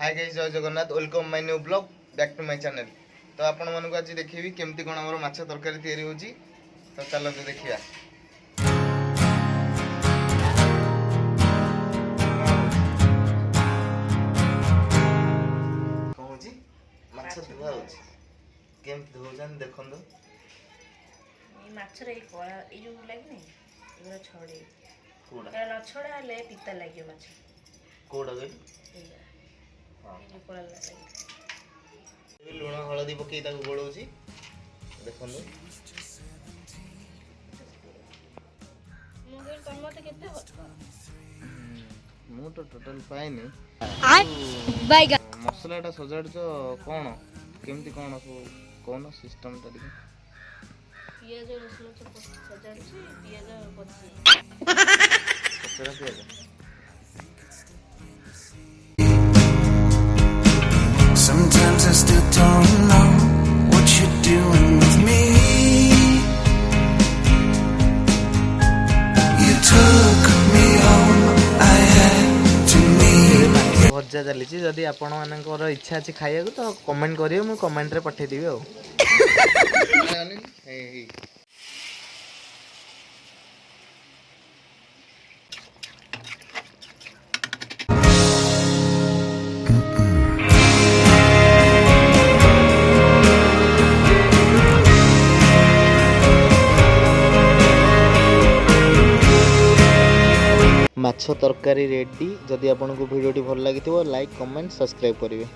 हाय guys जय Jagannath welcome my new blog back to my channel. तो आपण मानक आज देखिबी केमती कोन हमर माछ तरकारी तयारी होची। तो चलो तो देखिया। कोन होची माछ धुआ होची केमती धुजन देखन दो। ई माछ रे कोळा ई जो लागी नै एगरा छडे कोडा न छडा ले पिता लागियो माछ कोडा गई हां ई कोळा लागी लुण हळदी पकई ताको गोळौची देखन दो। मुगे टमाटो केते होत मु तो टोटल पाइनी बाइगा मसलाटा सजाड़ तो कौन केमती कौन कौन सिस्टम ता देखो पियाज रसुन तो सजाड़ छी पियाज पत्ती कचरा पियाज Sometimes I still don't know what you're doing with me. You took me home, I had to meet. भजा चली जदि आपण मानकर इच्छा अछि खाइया तो कमेंट करियो मु कमेंट रे पठे दिबे ओ माछ तरकारी रेडी। जदि आपको वीडियो भल लगी लाइक कमेंट सब्सक्राइब करेंगे।